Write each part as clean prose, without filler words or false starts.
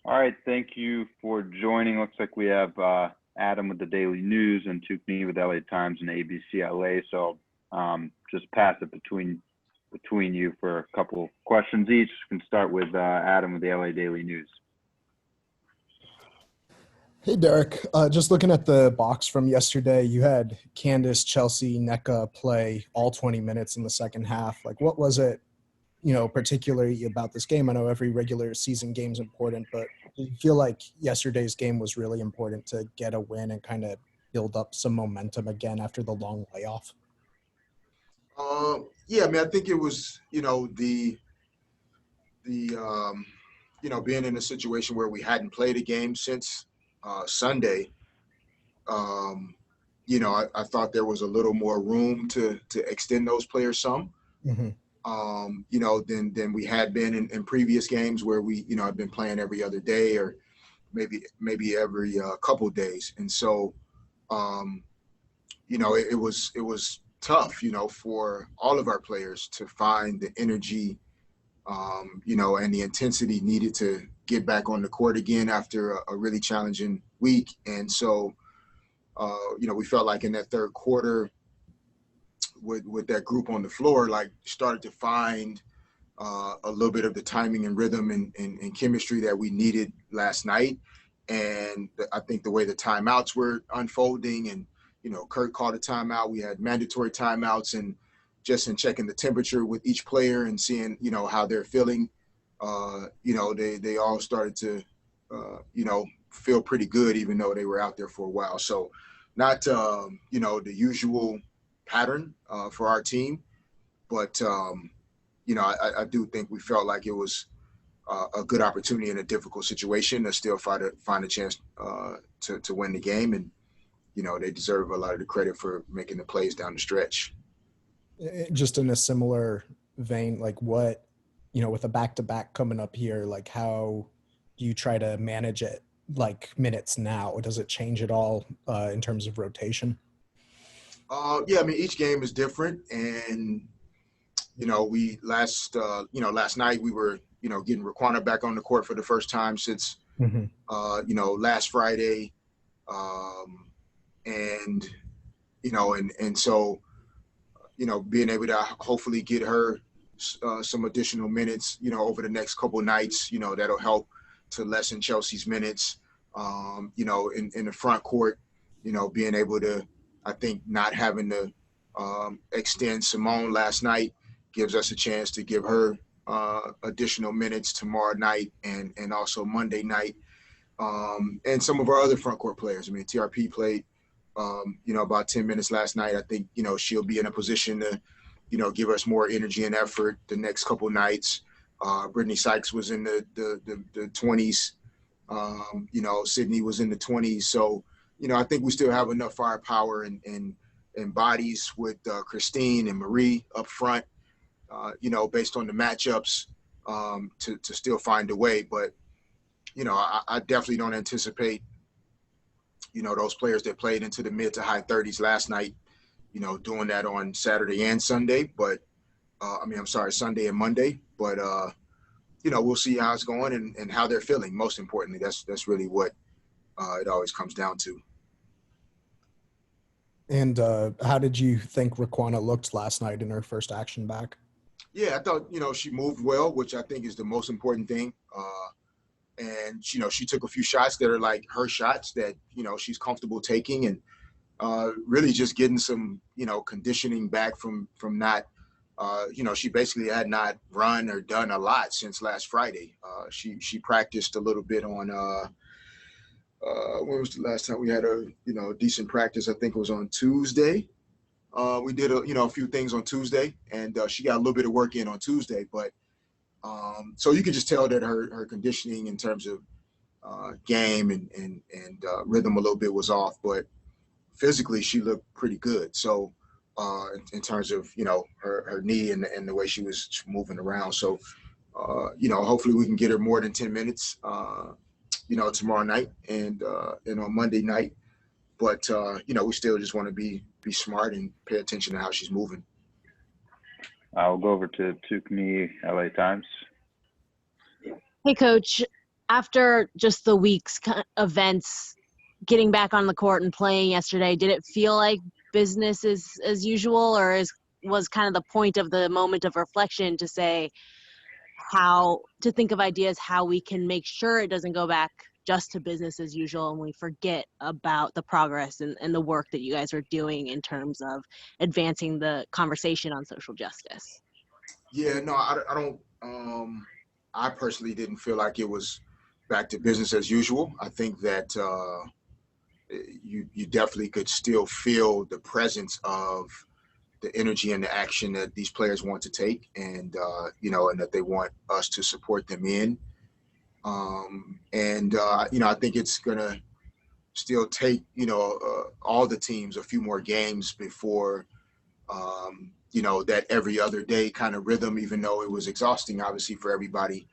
All right, thank you for joining. Looks like we have Adam with the Daily News and Tukni with LA Times and ABC LA. So just pass it between you for a couple questions each. We can start with Adam with the LA Daily News. Hey, Derek. Just looking at the box from yesterday, you had Candace, Chelsea, Nneka play all 20 minutes in the second half. Like, what was it, particularly about this game? I know every regular season game is important, but do you feel like yesterday's game was really important to get a win and kind of build up some momentum again after the long layoff? Yeah, I mean, I think it was, being in a situation where we hadn't played a game since Sunday. Um, I thought there was a little more room to extend those players some. Mm-hmm. Than we had been in previous games where we, had been playing every other day or maybe every couple of days, and so, it was tough, for all of our players to find the energy, and the intensity needed to get back on the court again after a really challenging week. And so, we felt like in that third quarter with that group on the floor, like started to find a little bit of the timing and rhythm and chemistry that we needed last night. And I think the way the timeouts were unfolding and, Kurt called a timeout. We had mandatory timeouts, and just in checking the temperature with each player and seeing, how they're feeling, they all started to, feel pretty good, even though they were out there for a while. So not, the usual pattern for our team, but, I do think we felt like it was a good opportunity in a difficult situation to still find a chance to win the game. And, they deserve a lot of the credit for making the plays down the stretch. Just in a similar vein, like what, with a back-to-back coming up here, like how do you try to manage it, like minutes now? Does it change at all in terms of rotation? Yeah, I mean, each game is different. And, we last night we were, getting Raquana back on the court for the first time since, Mm-hmm. last Friday. And, and so, being able to hopefully get her some additional minutes, over the next couple of nights, that'll help to lessen Chelsea's minutes, in the front court, being able to, I think not having to extend Simone last night gives us a chance to give her additional minutes tomorrow night and also Monday night. And some of our other front court players. I mean, TRP played, about 10 minutes last night. I think, she'll be in a position to, give us more energy and effort the next couple nights. Brittany Sykes was in the 20s. Sydney was in the 20s. So, I think we still have enough firepower and bodies with Christine and Marie up front, based on the matchups, to still find a way. But, I definitely don't anticipate, those players that played into the mid to high 30s last night, doing that on Saturday and Sunday. But, Sunday and Monday. But, we'll see how it's going and how they're feeling. Most importantly, that's really what it always comes down to. And how did you think Raquana looked last night in her first action back? Yeah, I thought, she moved well, which I think is the most important thing. And, she took a few shots that are like her shots that, she's comfortable taking, and really just getting some, conditioning back from not, she basically had not run or done a lot since last Friday. She practiced a little bit on, when was the last time we had a, decent practice? I think it was on Tuesday. We did a few things on Tuesday, and she got a little bit of work in on Tuesday. But so you can just tell that her conditioning in terms of game and rhythm a little bit was off, but physically she looked pretty good. So in terms of her knee and the way she was moving around. So hopefully we can get her more than 10 minutes. Tomorrow night and on Monday night. But, we still just want to be smart and pay attention to how she's moving. I'll go over to Tukni, LA Times. Hey, Coach. After just the week's events, getting back on the court and playing yesterday, did it feel like business as usual, or was kind of the point of the moment of reflection to say how to think of ideas how we can make sure it doesn't go back just to business as usual and we forget about the progress and the work that you guys are doing in terms of advancing the conversation on social justice? Yeah, no, I don't. I personally didn't feel like it was back to business as usual. I think that you definitely could still feel the presence of the energy and the action that these players want to take, and and that they want us to support them in. I think it's gonna still take all the teams a few more games before that every other day kind of rhythm, even though it was exhausting, obviously, for everybody.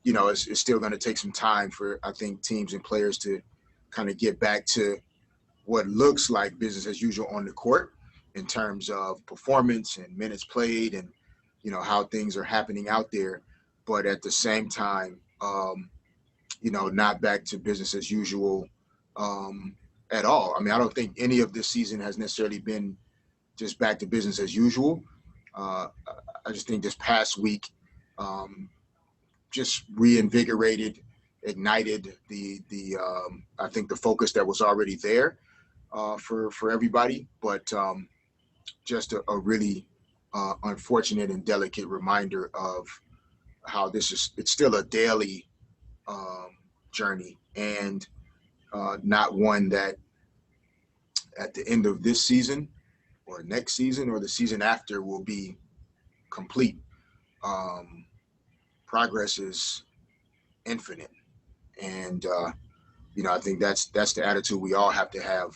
It's still going to take some time for, I think, teams and players to kind of get back to what looks like business as usual on the court in terms of performance and minutes played and, how things are happening out there. But at the same time, not back to business as usual at all. I mean, I don't think any of this season has necessarily been just back to business as usual. I just think this past week just reinvigorated, ignited the I think the focus that was already there for everybody, but just a really unfortunate and delicate reminder of how it's still a daily journey, and not one that at the end of this season or next season or the season after will be complete. Progress is infinite, and I think that's the attitude we all have to have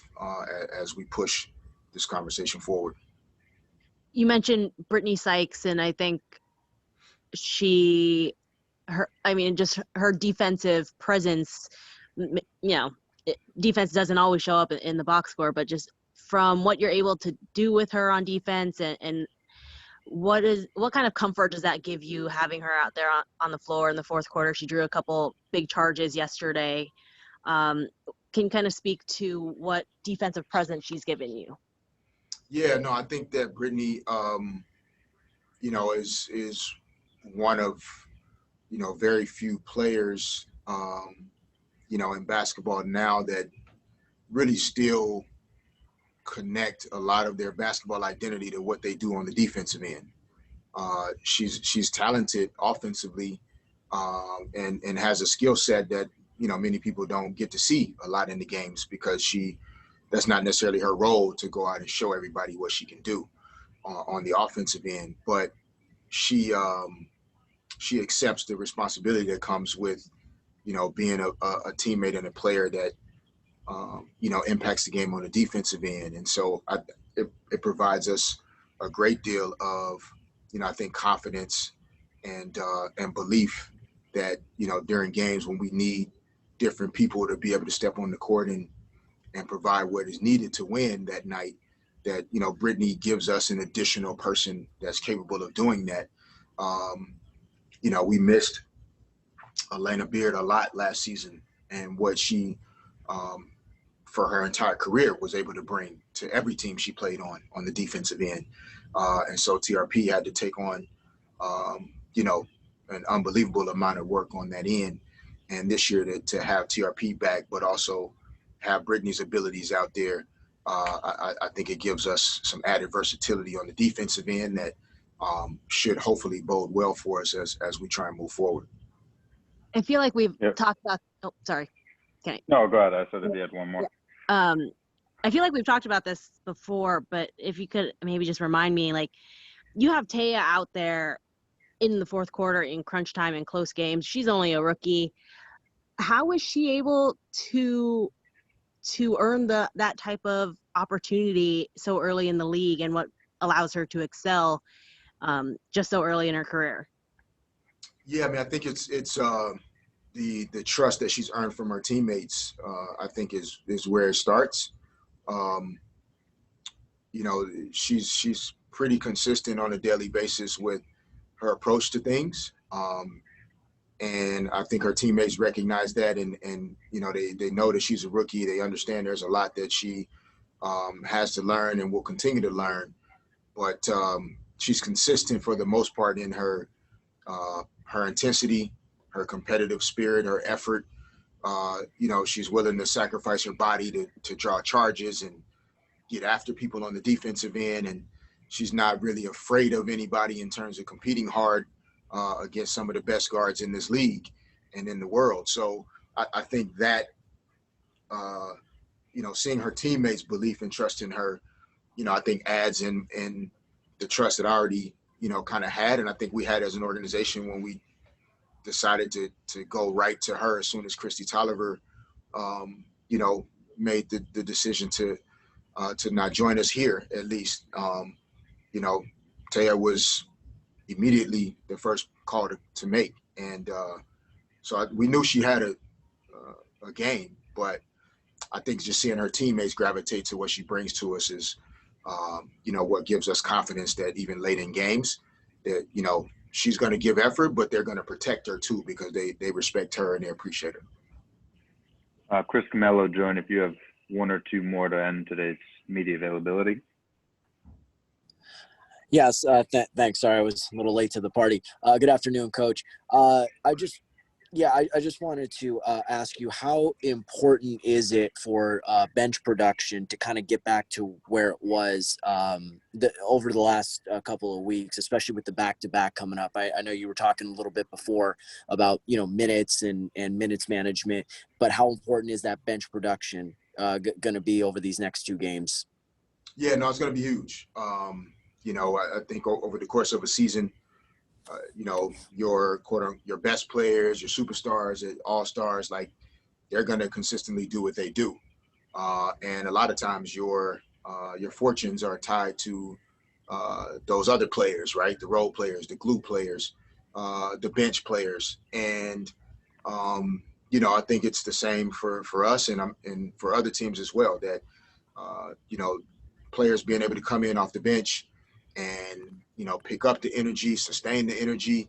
as we push this conversation forward. You mentioned Brittany Sykes, and I think just her defensive presence, defense doesn't always show up in the box score, but just from what you're able to do with her on defense and what kind of comfort does that give you having her out there on the floor in the fourth quarter? She drew a couple big charges yesterday. Can you kind of speak to what defensive presence she's given you? Yeah, no, I think that Brittany, is one of, very few players, in basketball now that really still connect a lot of their basketball identity to what they do on the defensive end. She's talented offensively, and has a skill set that many people don't get to see a lot in the games, because that's not necessarily her role to go out and show everybody what she can do on the offensive end. But she accepts the responsibility that comes with being a teammate and a player that impacts the game on the defensive end. And so it provides us a great deal of, I think, confidence and belief that, during games when we need different people to be able to step on the court and provide what is needed to win that night, that, Brittany gives us an additional person that's capable of doing that. We missed Elena Beard a lot last season, and what she, for her entire career, was able to bring to every team she played on the defensive end. And so TRP had to take on, an unbelievable amount of work on that end. And this year to have TRP back, but also have Brittany's abilities out there, I think it gives us some added versatility on the defensive end that should hopefully bode well for us as we try and move forward. I feel like we've talked about – oh, sorry. No, go ahead. I said if you had one more. I feel like we've talked about this before, but if you could maybe just remind me, like, you have Taya out there in the fourth quarter in crunch time in close games. She's only a rookie. How is she able to earn that type of opportunity so early in the league, and what allows her to excel just so early in her career? Yeah, I mean, I think it's the trust that she's earned from her teammates, I think is where it starts. She's pretty consistent on a daily basis with her approach to things. And I think her teammates recognize that, and you know, they know that she's a rookie. They understand there's a lot that she has to learn and will continue to learn. But she's consistent for the most part in her intensity, her competitive spirit, her effort. You know, she's willing to sacrifice her body to draw charges and get after people on the defensive end, and she's not really afraid of anybody in terms of competing hard against some of the best guards in this league and in the world. So I think that, you know, seeing her teammates' belief and trust in her, you know, I think adds in the trust that I already, you know, kind of had, and I think we had as an organization when we decided to go right to her as soon as Kristi Tolliver, you know, made the decision to not join us here, at least. You know, Taya was immediately the first call to make. And so we knew she had a game, but I think just seeing her teammates gravitate to what she brings to us is, you know, what gives us confidence that even late in games that, you know, she's going to give effort, but they're going to protect her too, because they respect her and they appreciate her. Chris Camello, join if you have one or two more to end today's media availability. Yes, thanks. Sorry, I was a little late to the party. Good afternoon, Coach. I just wanted to ask you, how important is it for bench production to kind of get back to where it was over the last couple of weeks, especially with the back-to-back coming up? I know you were talking a little bit before about, you know, minutes and minutes management, but how important is that bench production going to be over these next two games? Yeah, no, it's going to be huge. You know, I think over the course of a season, you know, your best players, your superstars, all-stars, like, they're going to consistently do what they do. And a lot of times your fortunes are tied to those other players, right? The role players, the glue players, the bench players. And, you know, I think it's the same for us and for other teams as well, that, you know, players being able to come in off the bench and, you know, pick up the energy, sustain the energy,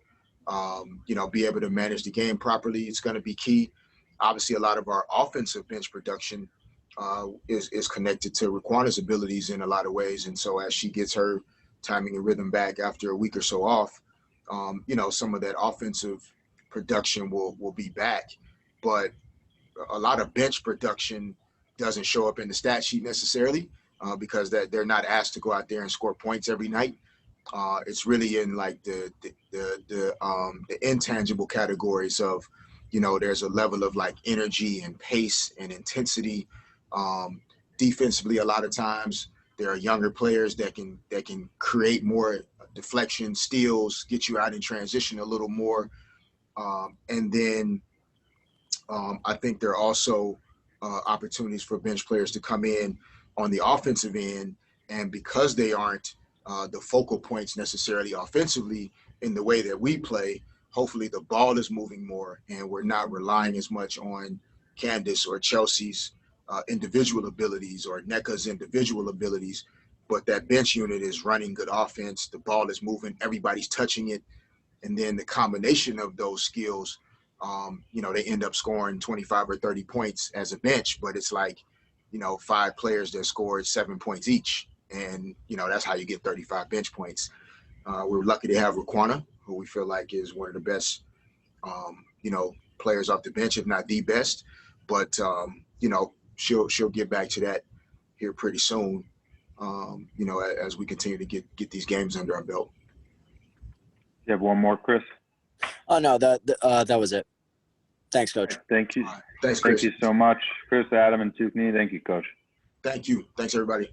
you know, be able to manage the game properly. It's going to be key. Obviously, a lot of our offensive bench production is connected to Riquana's abilities in a lot of ways. And so as she gets her timing and rhythm back after a week or so off, you know, some of that offensive production will be back. But a lot of bench production doesn't show up in the stat sheet necessarily, because that they're not asked to go out there and score points every night. It's really in like the intangible categories of, you know, there's a level of like energy and pace and intensity. Defensively, a lot of times there are younger players that can create more deflection, steals, get you out in transition a little more. And then I think there are also opportunities for bench players to come in on the offensive end, and because they aren't the focal points necessarily offensively in the way that we play, hopefully the ball is moving more and we're not relying as much on Candace or Chelsea's individual abilities or Nneka's individual abilities, but that bench unit is running good offense, the ball is moving, everybody's touching it, and then the combination of those skills, you know, they end up scoring 25 or 30 points as a bench, but it's like, you know, 5 players that scored 7 points each. And, you know, that's how you get 35 bench points. We're lucky to have Riquana, who we feel like is one of the best, you know, players off the bench, if not the best. But, you know, she'll get back to that here pretty soon, you know, as we continue to get these games under our belt. You have one more, Chris? Oh, no, that was it. Thanks, Coach. Thank you. All right. Thanks, Chris. Thank you so much, Chris, Adam, and Tukni. Thank you, Coach. Thank you. Thanks, everybody.